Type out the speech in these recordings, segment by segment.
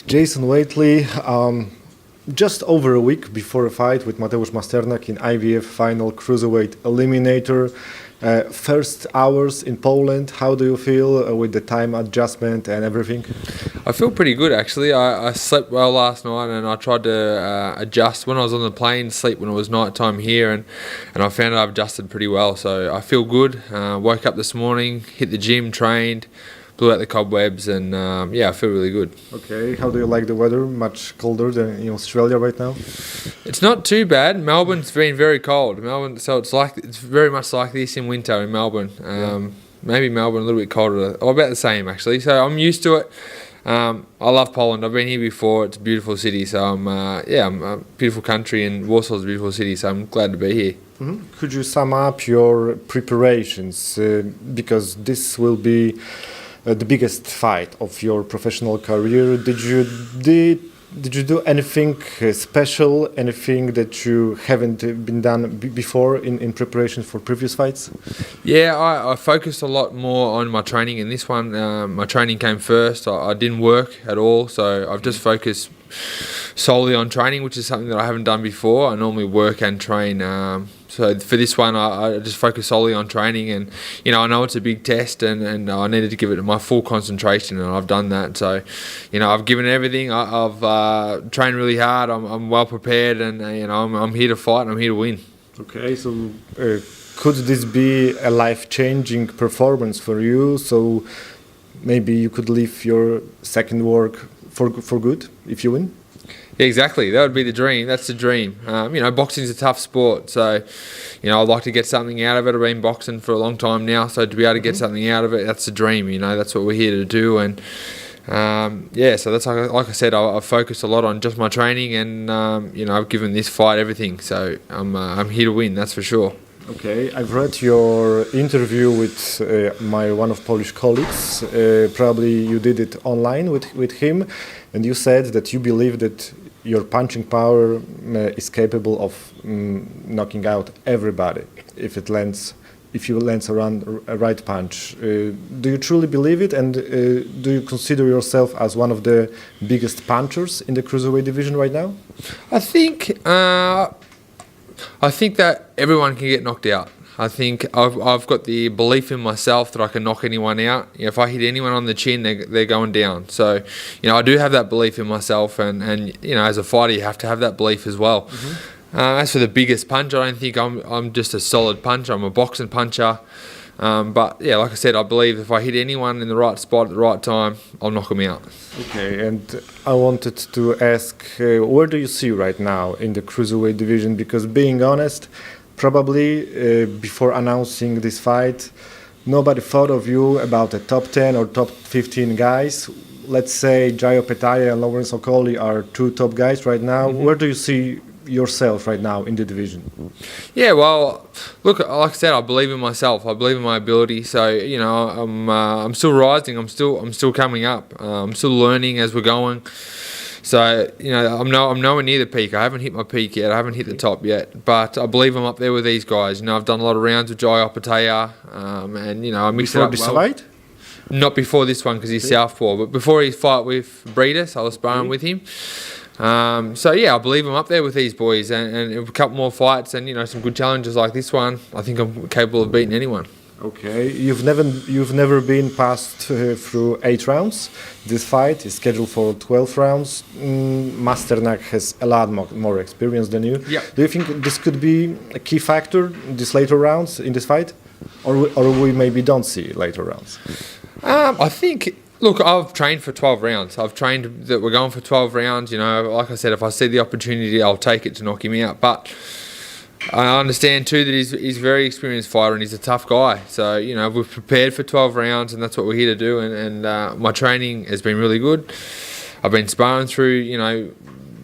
Jason Whateley, just over a week before a fight with Mateuszem Masternakiem in IWF final cruiserweight eliminator. First hours in Poland, how do you feel with the time adjustment and everything? I feel pretty good actually. I slept well last night and I tried to adjust when I was on the plane, sleep when it was night time here, and I found I've adjusted pretty well. So I feel good. Woke up this morning, hit the gym, trained, blew out the cobwebs, and I feel really good. Okay, how do you like the weather? Much colder than in Australia right now? It's not too bad. Melbourne's been very cold. So it's very much like this in winter in Melbourne. Maybe Melbourne a little bit colder, or about the same actually. So I'm used to it. I love Poland. I've been here before. It's a beautiful city. So I'm a beautiful country, and Warsaw's a beautiful city. So I'm glad to be here. Mm-hmm. Could you sum up your preparations because this will be the biggest fight of your professional career? Did you do anything special, anything that you haven't been done before in preparation for previous fights? Yeah, I focused a lot more on my training in this one. My training came first. I didn't work at all, so I've just focused solely on training, which is something that I haven't done before. I normally work and train. So for this one, I just focus solely on training, and I know it's a big test, and I needed to give it my full concentration, and I've done that. So, I've given it everything. I've trained really hard. I'm well prepared, and I'm here to fight. And I'm here to win. Okay, so could this be a life-changing performance for you? So maybe you could leave your second work for good if you win? Yeah, exactly. That would be the dream. That's the dream. Boxing's a tough sport, so I'd like to get something out of it. I've been boxing for a long time now, so to be able to get something out of it, that's the dream. That's what we're here to do, and so that's like I said, I've focused a lot on just my training, and I've given this fight everything. So I'm here to win. That's for sure. Okay, I've read your interview with my one of Polish colleagues. Probably you did it online with him, and you said that you believe that your punching power is capable of knocking out everybody if you lands a right punch. Do you truly believe it, and do you consider yourself as one of the biggest punchers in the cruiserweight division right now? I think that everyone can get knocked out. I think I've got the belief in myself that I can knock anyone out. If I hit anyone on the chin, they're going down. So, I do have that belief in myself, and as a fighter, you have to have that belief as well. Mm-hmm. As for the biggest punch, I don't think I'm just a solid puncher. I'm a boxing puncher. But like I said, I believe if I hit anyone in the right spot at the right time, I'll knock them out. Okay, and I wanted to ask, where do you see right now in the cruiserweight division? Because being honest, probably before announcing this fight, nobody thought of you about the top 10 or top 15 guys. Let's say Jajo Petaya and Lawrence Okolie are two top guys right now. Mm-hmm. Where do you see yourself right now in the division? Yeah, well, look, like I said, I believe in myself. I believe in my ability. So I'm still rising. I'm still coming up. I'm still learning as we're going. So I'm nowhere near the peak. I haven't hit my peak yet. I haven't hit the top yet. But I believe I'm up there with these guys. I've done a lot of rounds with Jajo Petaya, and I mixed it up before well. This fight? Not before this one because he's southpaw, but before his fight with Breedis, I was sparring with him. I believe I'm up there with these boys, and a couple more fights and some good challenges like this one. I think I'm capable of beating anyone. Okay, you've never been passed through 8 rounds. This fight is scheduled for 12 rounds. Masternak has a lot more experience than you. Yeah. Do you think this could be a key factor, these later rounds in this fight, or we maybe don't see later rounds? I think. Look, I've trained for 12 rounds. I've trained that we're going for 12 rounds. Like I said, if I see the opportunity, I'll take it to knock him out. But I understand too that he's a very experienced fighter and he's a tough guy. So, we've prepared for 12 rounds and that's what we're here to do. And my training has been really good. I've been sparring through,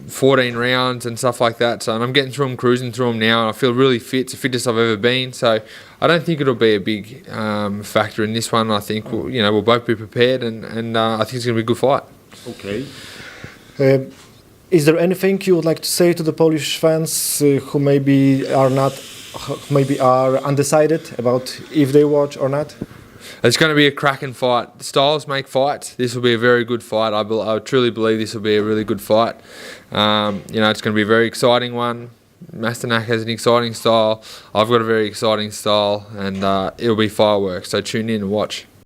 14 rounds and stuff like that. So, and I'm getting through them, cruising through them now, and I feel really fit. It's the fittest I've ever been. So, I don't think it'll be a big factor in this one. I think we'll both be prepared, and I think it's going to be a good fight. Okay. Is there anything you would like to say to the Polish fans who maybe are undecided about if they watch or not? it's going to be a cracking fight. Styles make fights. This will be a very good fight. I truly believe this will be a really good fight. It's going to be a very exciting one. Masternak has an exciting style. I've got a very exciting style, and it'll be fireworks. So tune in and watch.